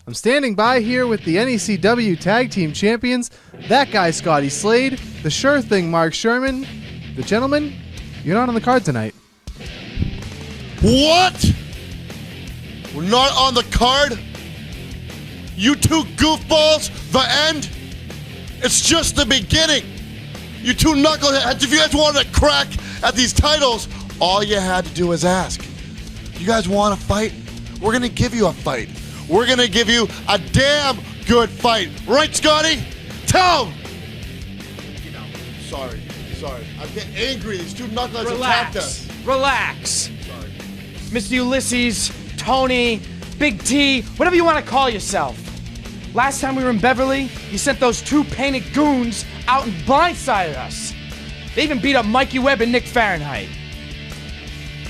I'm standing by here with the NECW Tag Team Champions, that guy Scotty Slade, the sure thing Mark Shurman. The gentlemen, you're not on the card tonight. What? We're not on the card? You two goofballs, the end? It's just the beginning. You two knuckleheads, if you guys wanted to crack at these titles, all you had to do was ask. You guys want a fight? We're going to give you a fight. We're going to give you a damn good fight. Right, Scotty? Tell him! Sorry. I'm getting angry. These two knuckleheads attacked us. Relax. Sorry. Mr. Ulysses, Tony, Big T, whatever you want to call yourself. Last time we were in Beverly, you sent those two painted goons out and blindsided us. They even beat up Mikey Webb and Nick Fahrenheit.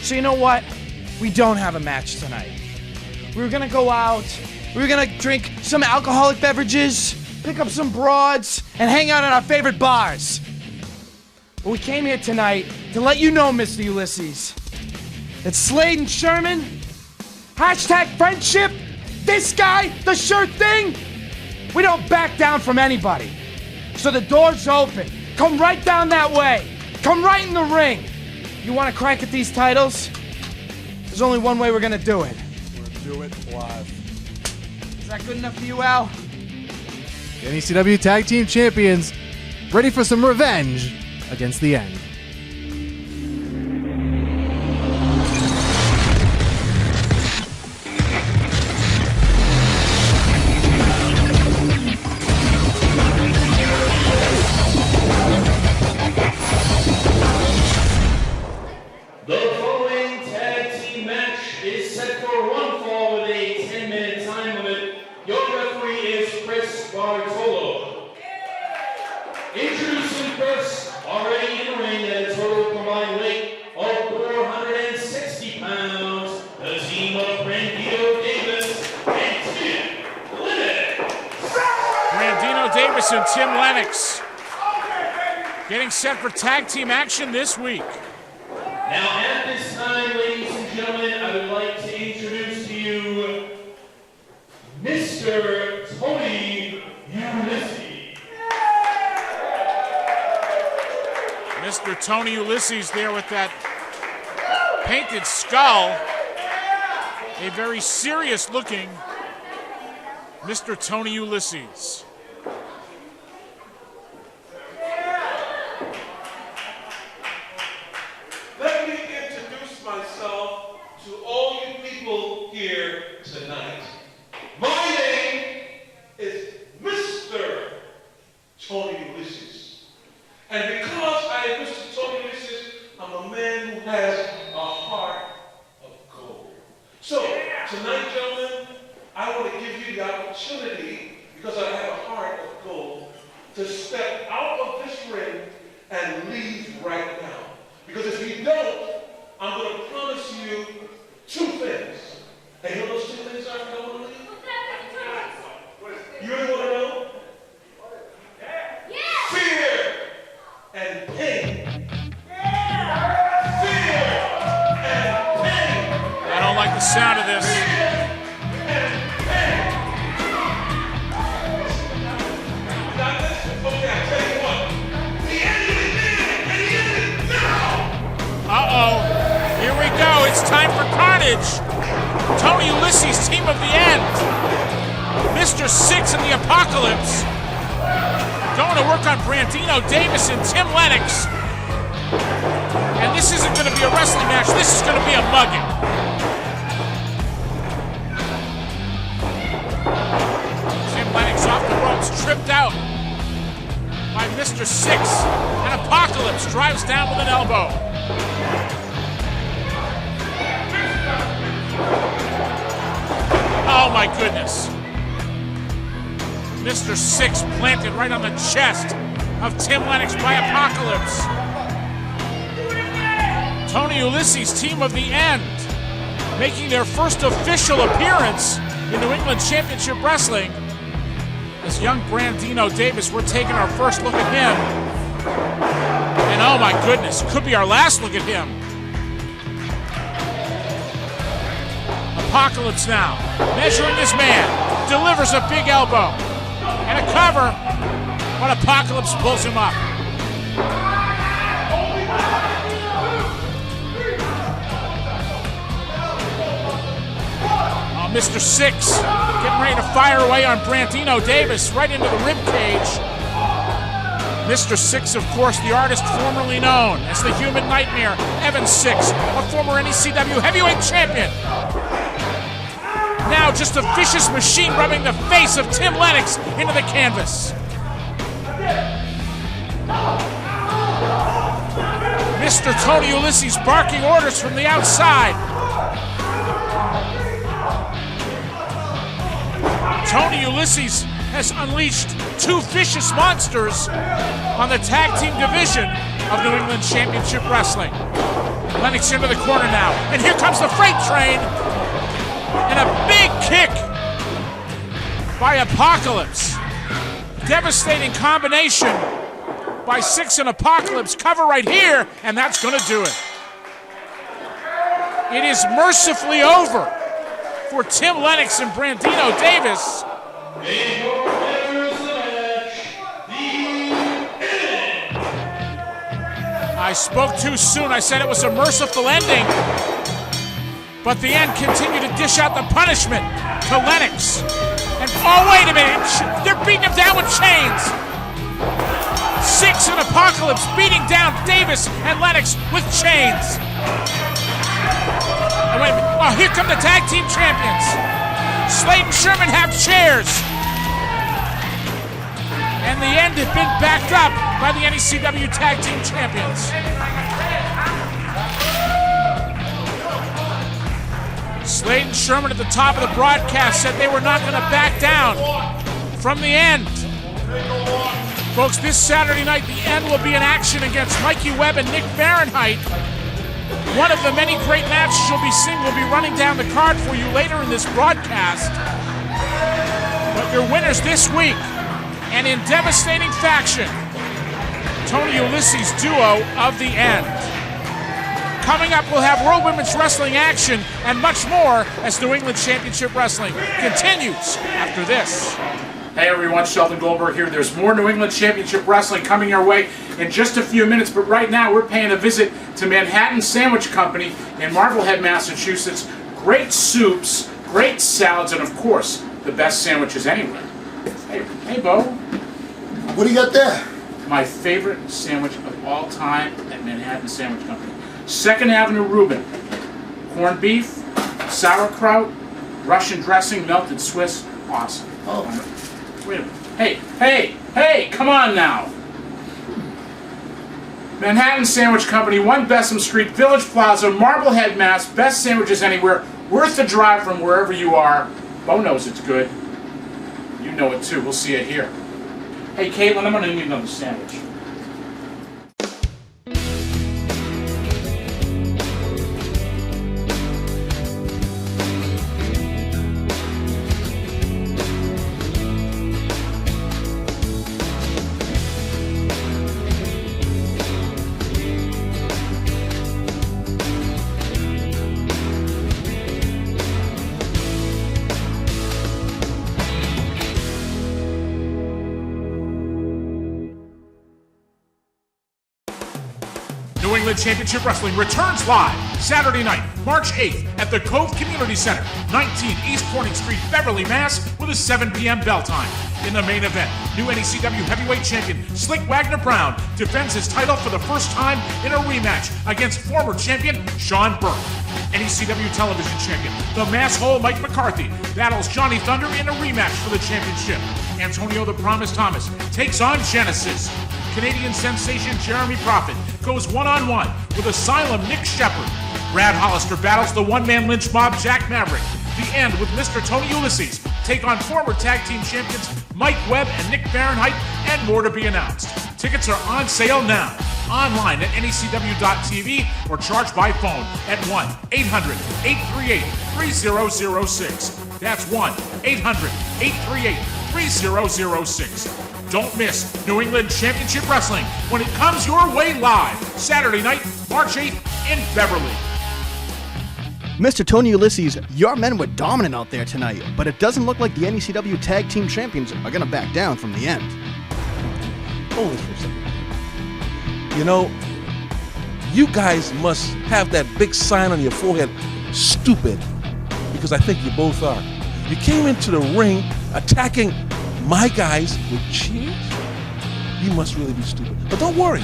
So you know what? We don't have a match tonight. We were gonna go out, we were gonna drink some alcoholic beverages, pick up some broads, and hang out at our favorite bars. But we came here tonight to let you know, Mr. Ulysses, that Slade and Shurman, #friendship, this guy, the sure thing, we don't back down from anybody. So the door's open. Come right down that way. Come right in the ring. You wanna crank at these titles? There's only one way we're gonna do it. Do it live. Is that good enough for you, Al? The NECW Tag Team Champions, ready for some revenge against the end. Introducing first, already in the ring at a total combined weight of 460 pounds, the team of Brandino Davis and Tim Lennox. Brandino Davis and Tim Lennox getting set for tag team action this week. Now at this time, ladies and gentlemen, I would like to introduce to you Mr. Tony Ulysses. Mr. Tony Ulysses there with that painted skull. A very serious looking Mr. Tony Ulysses. Let me introduce myself to all you people here tonight. My name is Mr. Tony Ulysses. And because I am Mr. Tony Ulysses, I'm a man who has a heart of gold. So, tonight, gentlemen, I want to give you the opportunity, because I have a heart of gold, to step out of this ring and leave right now. Because if you don't, I'm going to promise you two things. And you know those two things I'm going to leave? You really want to know? Fear and pain. Fear and pain. I don't like the sound of this. Now listen, okay, I'll tell you what. The end is near, and the end is now. Uh-oh. Here we go. It's time for carnage. Tony Ulysses, team of the end. Mr. Six in the Apocalypse. Going to work on Brandino Davis and Tim Lennox. And this isn't going to be a wrestling match. This is going to be a mugging. Tim Lennox off the ropes, tripped out by Mr. Six. And Apocalypse drives down with an elbow. Oh my goodness. Mr. Six planted right on the chest of Tim Lennox by Apocalypse. Tony Ulysses, team of the end, making their first official appearance in New England Championship Wrestling. This young Brandino Davis, we're taking our first look at him. And oh my goodness, could be our last look at him. Apocalypse now, measuring his man, delivers a big elbow, and a cover, but Apocalypse pulls him up. Mr. Six getting ready to fire away on Brandino Davis right into the rib cage. Mr. Six, of course, the artist formerly known as the Human Nightmare, Evan Six, a former NECW Heavyweight Champion. Now just a vicious machine rubbing the face of Tim Lennox into the canvas. Mr. Tony Ulysses barking orders from the outside. Tony Ulysses has unleashed two vicious monsters on the tag team division of New England Championship Wrestling. Lennox into the corner now, and here comes the freight train, and a big kick by Apocalypse. Devastating combination by Six and Apocalypse. Cover right here, and that's going to do it. It is mercifully over for Tim Lennox and Brandino Davis. I spoke too soon. I said it was a merciful ending, but the end continued to dish out the punishment to Lennox. And oh, wait a minute, they're beating him down with chains. Six and Apocalypse beating down Davis and Lennox with chains. Oh, wait a minute. Oh, here come the Tag Team Champions. Slade and Shurman have chairs. And the end has been backed up by the NECW Tag Team Champions. Slade and Shurman at the top of the broadcast said they were not going to back down from the end. Folks, this Saturday night, the end will be in action against Mikey Webb and Nick Fahrenheit. One of the many great matches you'll be seeing will be running down the card for you later in this broadcast. But your winners this week, and in devastating fashion, Tony Ulysses duo of the end. Coming up, we'll have World Women's Wrestling action and much more as New England Championship Wrestling continues after this. Hey everyone, Sheldon Goldberg here. There's more New England Championship Wrestling coming your way in just a few minutes, but right now we're paying a visit to Manhattan Sandwich Company in Marblehead, Massachusetts. Great soups, great salads, and of course, the best sandwiches anywhere. Hey Bo. What do you got there? My favorite sandwich of all time at Manhattan Sandwich Company. 2nd Avenue Reuben. Corned beef, sauerkraut, Russian dressing, melted Swiss. Awesome. Oh. Wait a minute. Hey, come on now. Manhattan Sandwich Company, 1 Bessem Street, Village Plaza, Marblehead, Mass. Best sandwiches anywhere. Worth the drive from wherever you are. Bo knows it's good. You know it too. We'll see you here. Hey, Caitlin, I'm going to need another sandwich. New England Championship Wrestling returns live Saturday night, March 8th at the Cove Community Center, 19 East Corning Street, Beverly, Mass. with a 7 p.m. bell time. In the main event, new NECW Heavyweight Champion Slyck Wagner Brown defends his title for the first time in a rematch against former champion Sean Burke. NECW Television Champion, the Masshole Mike McCarthy, battles Johnny Thunder in a rematch for the championship. Antonio the Promise Thomas takes on Genesis. Canadian sensation Jeremy Prophet goes one-on-one with Asylum Nick Shepard. Brad Hollister battles the one-man lynch mob Jack Maverick. The end with Mr. Tony Ulysses take on former tag team champions Mike Webb and Nick Fahrenheit, and more to be announced. Tickets are on sale now, online at NECW.TV or charged by phone at 1-800-838-3006. That's 1-800-838-3006. Don't miss New England Championship Wrestling when it comes your way live Saturday night, March 8th in Beverly. Mr. Tony Ulysses, your men were dominant out there tonight, but it doesn't look like the NECW Tag Team Champions are going to back down from the end. Hold this for a second. You know, you guys must have that big sign on your forehead, stupid, because I think you both are. You came into the ring attacking my guys with cheers? You must really be stupid. But don't worry.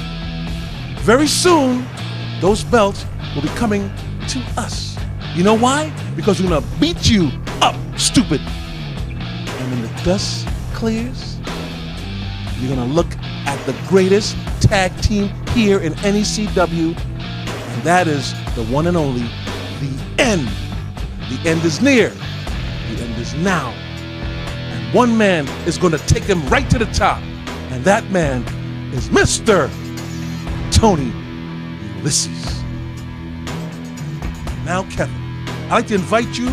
Very soon, those belts will be coming to us. You know why? Because we're gonna beat you up, stupid. And when the dust clears, you're gonna look at the greatest tag team here in NECW, and that is the one and only, the end. The end is near. The end is now. And one man is gonna take him right to the top, and that man is Mr. Tony Ulysses. Now, Kevin, I'd like to invite you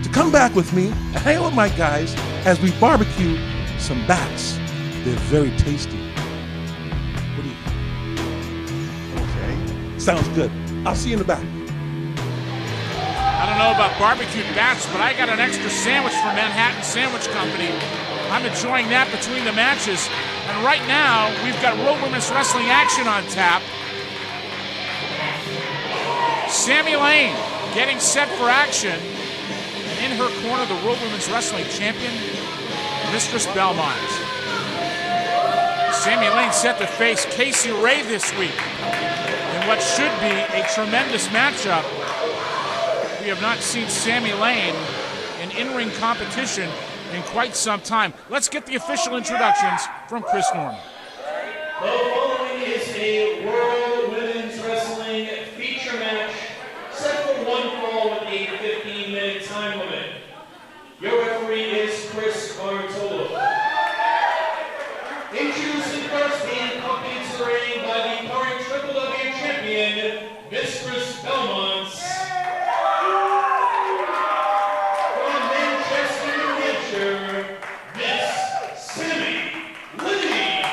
to come back with me and hang out with my guys as we barbecue some bats. They're very tasty. What do you think? Okay, sounds good. I'll see you in the back. I don't know about barbecued bats, but I got an extra sandwich from Manhattan Sandwich Company. I'm enjoying that between the matches. And right now, we've got World Women's Wrestling action on tap. Sammi Lane getting set for action. In her corner, the World Women's Wrestling Champion, Mistress Belmont. Sammi Lane set to face Kasey Ray this week in what should be a tremendous matchup. We have not seen Sammi Lane in in-ring competition in quite some time. Let's get the official introductions from Chris Norman. The following is a World Women's Wrestling feature match set for one fall with a 15-minute time limit. Your referee is Chris Bartolo. Introducing first, being accompanied to the ring by the current WMFP champion, Mistress Belmont. From Manchester, New Hampshire, Miss Sammi Lane.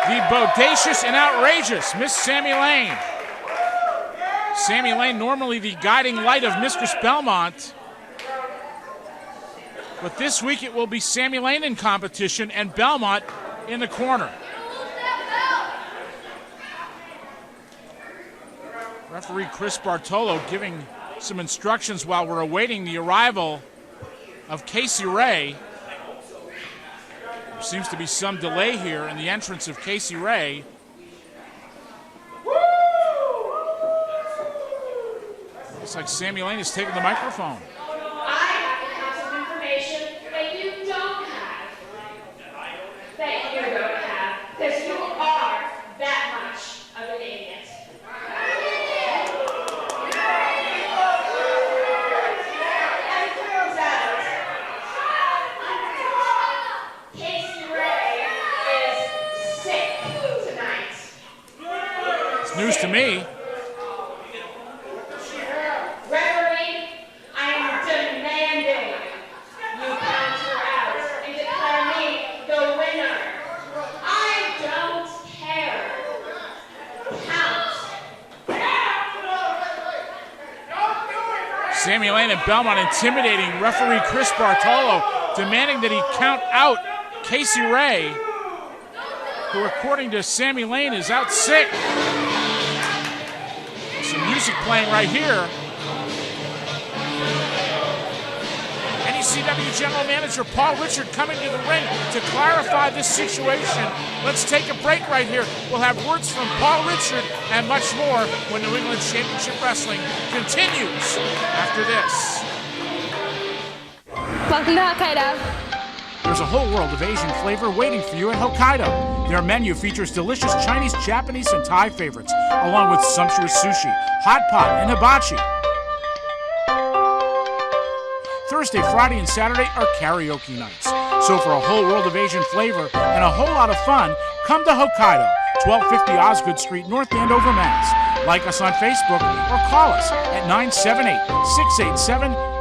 The bodacious and outrageous Miss Sammi Lane. Sammi Lane, normally the guiding light of Mistress Belmont. But this week it will be Sammi Lane in competition and Belmont in the corner. Referee Chris Bartolo giving some instructions while we're awaiting the arrival of Kasey Ray. There seems to be some delay here in the entrance of Kasey Ray. Looks like Sammi Lane is taking the microphone. News to me. Referee, I am demanding you counter out and declare me the winner. I don't care. Count. Sammi Lane and Belmont intimidating referee Chris Bartolo, demanding that he count out Kasey Ray, who according to Sammi Lane is out sick. Some music playing right here. NECW General Manager Paul Richard coming to the ring to clarify this situation. Let's take a break right here. We'll have words from Paul Richard and much more when New England Championship Wrestling continues after this. Welcome to Hokkaido. There's a whole world of Asian flavor waiting for you at Hokkaido. Their menu features delicious Chinese, Japanese, and Thai favorites, along with sumptuous sushi, hot pot, and hibachi. Thursday, Friday, and Saturday are karaoke nights. So for a whole world of Asian flavor and a whole lot of fun, come to Hokkaido, 1250 Osgood Street, North Andover, Mass. Like us on Facebook or call us at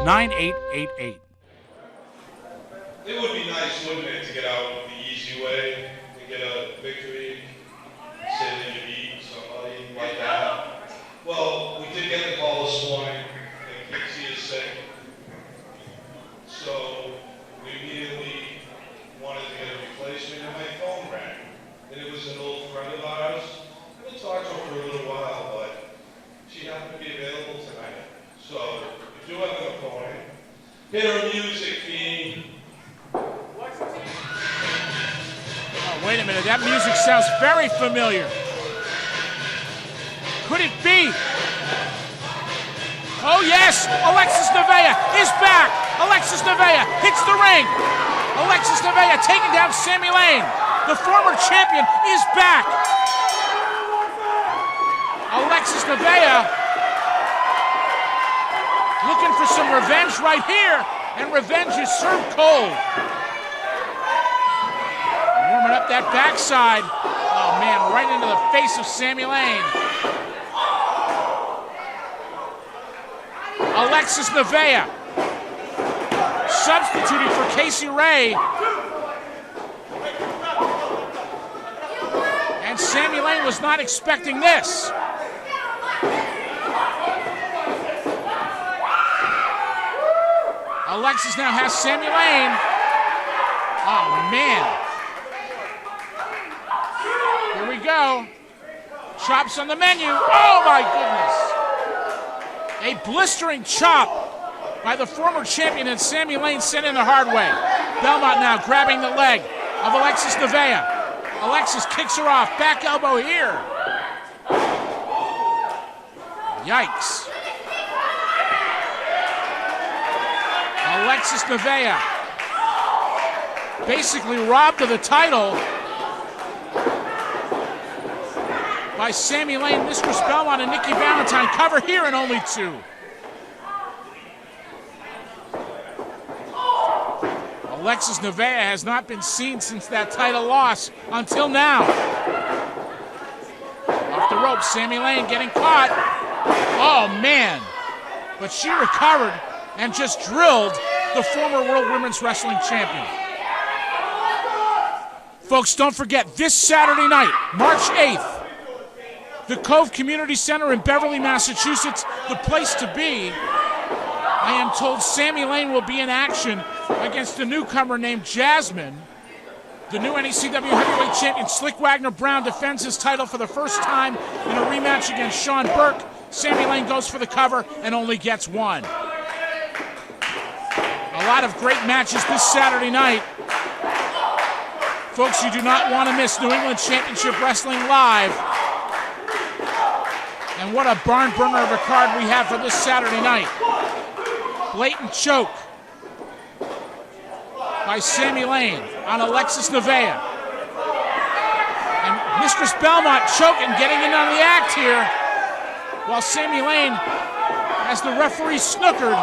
978-687-9888. It would be nice, wouldn't it, to get out the easy way, to get a victory, say that you beat somebody like that. Well, we did get the call this morning that Kasey is sick. So we immediately wanted to get a replacement, and my phone rang. And it was an old friend of ours. We talked to her for a little while, but she happened to be available tonight. So if you do have an opponent, hit her music feed. Oh, wait a minute, that music sounds very familiar. Could it be? Oh yes, Alexis Nevaeh is back. Alexis Nevaeh hits the ring. Alexis Nevaeh taking down Sammi Lane. The former champion is back. Alexis Nevaeh looking for some revenge right here, and revenge is served cold. Warming up that backside. Oh man, right into the face of Sammi Lane. Alexis Nevaeh substituting for Kasey Ray. And Sammi Lane was not expecting this. Alexis now has Sammi Lane. Oh man. Here we go. Chops on the menu. Oh my goodness. A blistering chop by the former champion, and Sammi Lane sent in the hard way. Belmont now grabbing the leg of Alexis Nevaeh. Alexis kicks her off. Back elbow here. Yikes. Alexis Nevaeh basically robbed of the title by Sammi Lane, Mistress Belmont, and Nikki Valentine. Cover here in only 2. Alexis Nevaeh has not been seen since that title loss until now. Off the rope, Sammi Lane getting caught. Oh man, but she recovered and just drilled the former World Women's Wrestling Champion. Folks, don't forget, this Saturday night, March 8th, the Cove Community Center in Beverly, Massachusetts, the place to be. I am told Sammi Lane will be in action against a newcomer named Jasmine. The new NECW Heavyweight Champion Slyck Wagner Brown defends his title for the first time in a rematch against Sean Burke. Sammi Lane goes for the cover and only gets 1. A lot of great matches this Saturday night. Folks, you do not want to miss New England Championship Wrestling Live. And what a barn burner of a card we have for this Saturday night. Blatant choke by Sammi Lane on Alexis Nevaeh. And Mistress Belmont choking, getting in on the act here, while Sammi Lane has the referee snookered.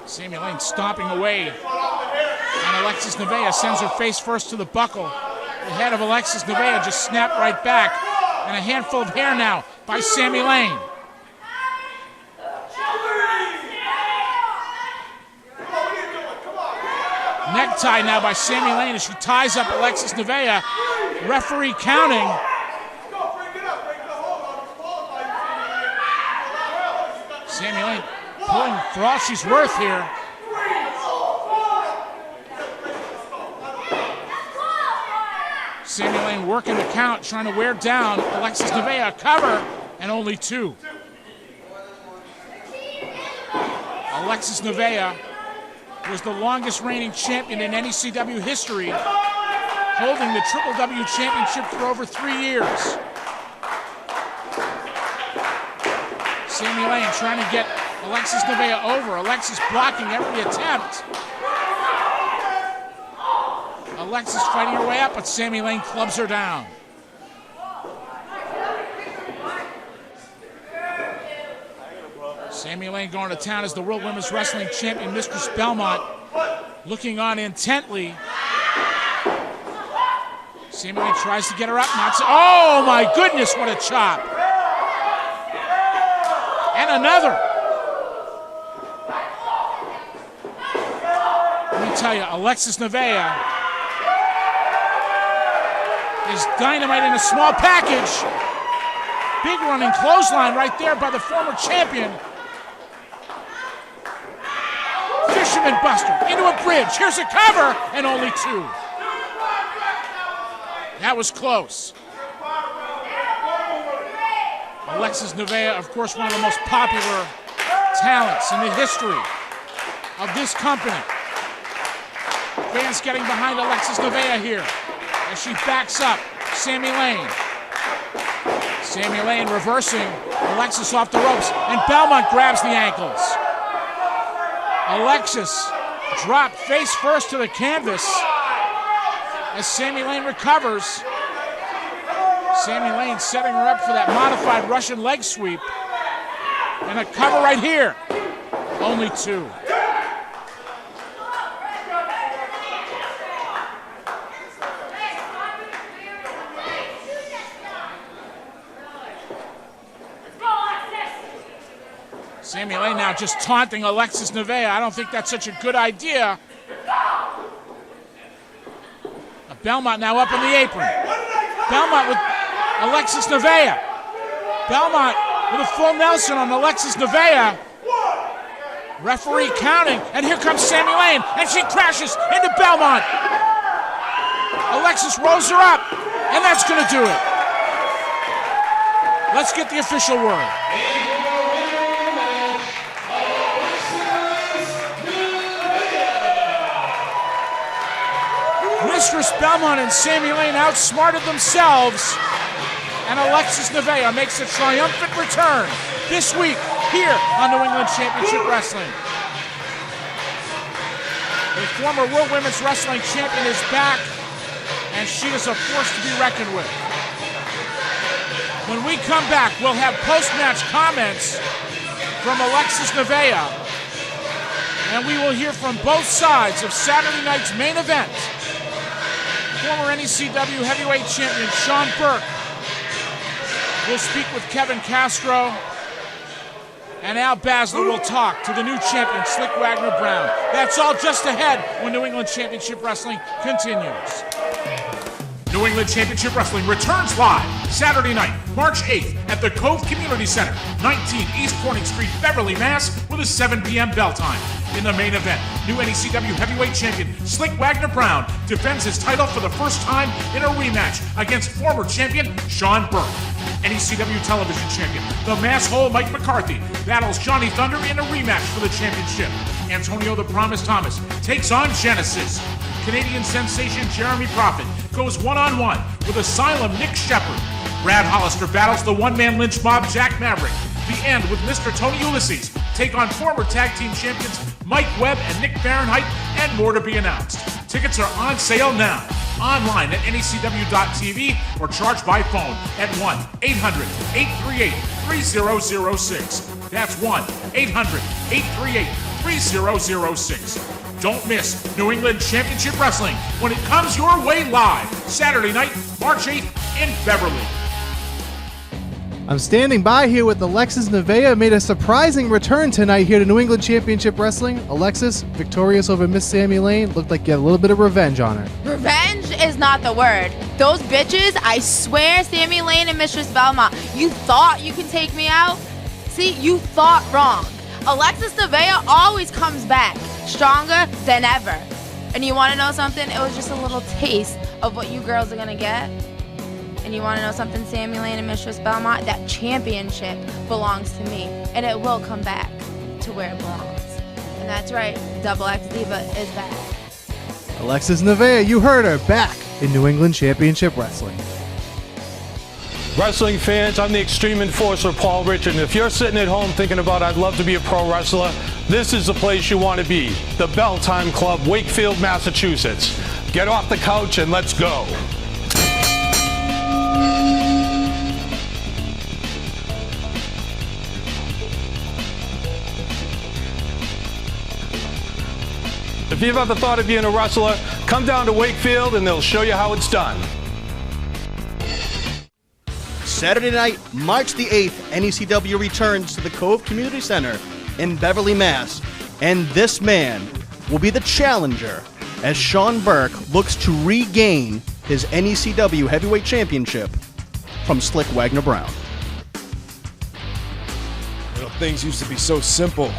Sammi Lane stomping away. And Alexis Nevaeh sends her face first to the buckle. The head of Alexis Nevaeh just snapped right back. And a handful of hair now by Sammi Lane. Necktie now by Sammi Lane as she ties up Alexis Nevaeh. Referee counting. Sammi Lane pulling for all she's worth here. Sammi Lane working the count, trying to wear down Alexis Nevaeh. Cover, and only 2. Alexis Nevaeh was the longest reigning champion in NECW history, holding the Triple W Championship for over 3 years. Sammi Lane trying to get Alexis Nevaeh over. Alexis blocking every attempt. Alexis fighting her way up, but Sammi Lane clubs her down. Sammi Lane going to town as the World Women's Wrestling Champion, Mistress Belmont, looking on intently. Sammi Lane tries to get her up. Oh my goodness, what a chop. And another. Let me tell you, Alexis Nevaeh is dynamite in a small package. Big running clothesline right there by the former champion. Fisherman Buster into a bridge. Here's a cover, and only 2. That was close. Alexis Nevaeh, of course, one of the most popular talents in the history of this company. Fans getting behind Alexis Nevaeh here as she backs up Sammi Lane. Sammi Lane reversing Alexis off the ropes, and Belmont grabs the ankles. Alexis dropped face first to the canvas as Sammi Lane recovers. Sammi Lane setting her up for that modified Russian leg sweep. And a cover right here. Only 2. Sammi Lane now just taunting Alexis Nevaeh. I don't think that's such a good idea. Belmont now up on the apron. Belmont with Alexis Nevaeh. Belmont with a full Nelson on Alexis Nevaeh. Referee counting, and here comes Sammi Lane, and she crashes into Belmont. Alexis rolls her up, and that's going to do it. Let's get the official word. Mistress Belmont and Sammi Lane outsmarted themselves, and Alexis Nevaeh makes a triumphant return this week here on New England Championship Wrestling. The former World Women's Wrestling Champion is back, and she is a force to be reckoned with. When we come back, we'll have post-match comments from Alexis Nevaeh, and we will hear from both sides of Saturday night's main event. Former NECW Heavyweight Champion Sean Burke will speak with Kevin Castro, and Al Basler will talk to the new champion, Slyck Wagner Brown. That's all just ahead when New England Championship Wrestling continues. New England Championship Wrestling returns live Saturday night, March 8th at the Cove Community Center, 19 East Corning Street, Beverly, Mass, with a 7 p.m. bell time. In the main event, new NECW Heavyweight Champion Slyck Wagner Brown defends his title for the first time in a rematch against former champion Sean Burke. NECW Television Champion, the Masshole Mike McCarthy, battles Johnny Thunder in a rematch for the championship. Antonio the Promise Thomas takes on Genesis. Canadian sensation Jeremy Prophet goes one-on-one with Asylum Nick Shepard. Brad Hollister battles the one-man lynch mob Jack Maverick. The End with Mr. Tony Ulysses take on former tag team champions Mike Webb and Nick Fahrenheit, and more to be announced. Tickets are on sale now. Online at NECW.TV or charge by phone at 1-800-838-3006. That's 1-800-838-3006. Don't miss New England Championship Wrestling when it comes your way live Saturday night, March 8th in Beverly. I'm standing by here with Alexis Nevaeh, made a surprising return tonight here to New England Championship Wrestling. Alexis, victorious over Miss Sammi Lane. Looked like you had a little bit of revenge on her. Revenge is not the word. Those bitches, I swear, Sammi Lane and Mistress Belmont, you thought you can take me out? See, you thought wrong. Alexis Nevaeh always comes back stronger than ever. And you want to know something? It was just a little taste of what you girls are going to get. And you want to know something, Sammi Lane and Mistress Belmont? That championship belongs to me, and it will come back to where it belongs. And that's right, Double X Diva is back. Alexis Nevaeh, you heard her, back in New England Championship Wrestling. Wrestling fans, I'm the Extreme Enforcer, Paul Richard, and if you're sitting at home thinking about I'd love to be a pro wrestler, this is the place you want to be, the Bell Time Club, Wakefield, Massachusetts. Get off the couch and let's go. If you've ever thought of being a wrestler, come down to Wakefield and they'll show you how it's done. Saturday night, March the 8th, NECW returns to the Cove Community Center in Beverly, Mass. And this man will be the challenger as Sean Burke looks to regain his NECW Heavyweight Championship from Slyck Wagner Brown. things used to be so simple.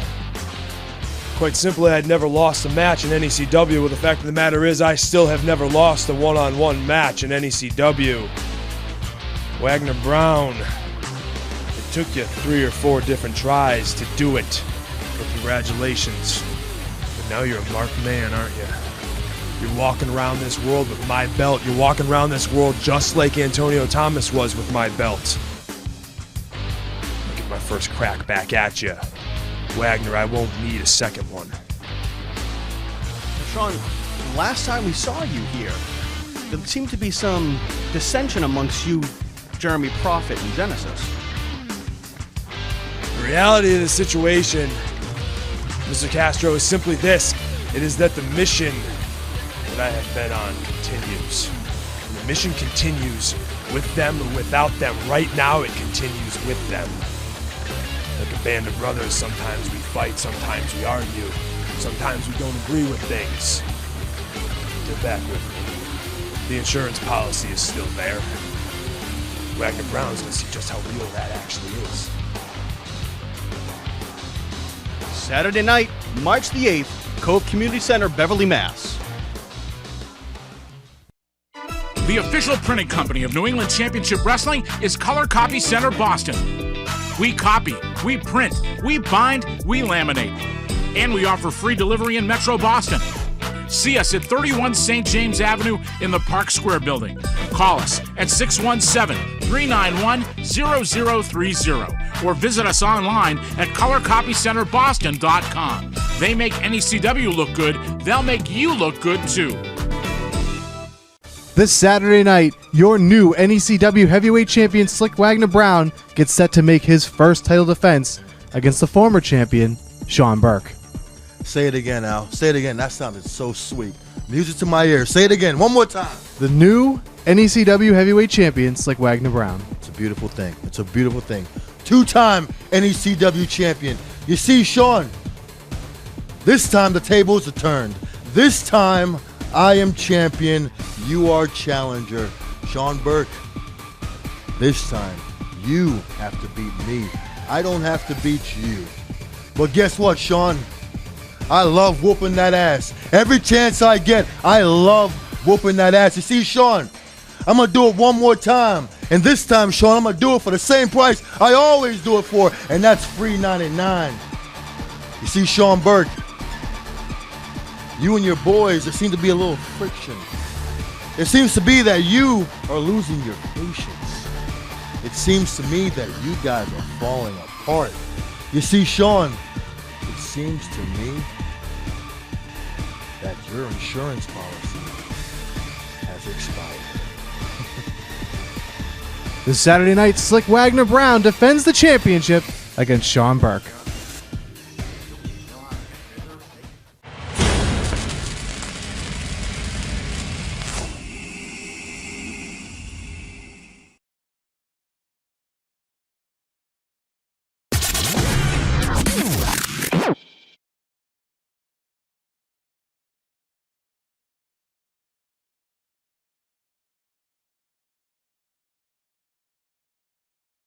Quite simply, I'd never lost a match in NECW. Well, the fact of the matter is, I still have never lost a one-on-one match in NECW. Wagner Brown, it took you 3 or 4 different tries to do it. But congratulations. But now you're a marked man, aren't you? You're walking around this world with my belt. You're walking around this world just like Antonio Thomas was with my belt. I'll get my first crack back at you. Wagner, I won't need a second one. Sean, last time we saw you here, there seemed to be some dissension amongst you, Jeremy Prophet, and Genesis. The reality of the situation, Mr. Castro, is simply this. It is that the mission that I have been on continues. And the mission continues with them or without them. Right now, it continues with them. Like a band of brothers, sometimes we fight, sometimes we argue, sometimes we don't agree with things. Get back with me. The insurance policy is still there. Wagner Brown's gonna see just how real that actually is. Saturday night, March the 8th, Cove Community Center, Beverly, Mass. The official printing company of New England Championship Wrestling is Color Copy Center, Boston. We copy, we print, we bind, we laminate. And we offer free delivery in Metro Boston. See us at 31 St. James Avenue in the Park Square building. Call us at 617-391-0030 or visit us online at colorcopycenterboston.com. They make NECW look good, they'll make you look good too. This Saturday night, your new NECW Heavyweight Champion Slyck Wagner Brown gets set to make his first title defense against the former champion, Sean Burke. Say it again, Al. Say it again. That sounded so sweet. Music to my ears. Say it again. One more time. The new NECW Heavyweight Champion, Slyck Wagner Brown. It's a beautiful thing. It's a beautiful thing. 2-time NECW champion. You see, Sean, this time the tables are turned. This time, I am champion. You are challenger. Sean Burke, this time, you have to beat me. I don't have to beat you. But guess what, Sean? I love whooping that ass. Every chance I get, I love whooping that ass. You see, Sean, I'm going to do it one more time. And this time, Sean, I'm going to do it for the same price I always do it for, and that's free $99. You see, Sean Burke, you and your boys, there seems to be a little friction. It seems to be that you are losing your patience. It seems to me that you guys are falling apart. You see, Sean, it seems to me that your insurance policy has expired. This Saturday night, Slyck Wagner Brown defends the championship against Sean Burke.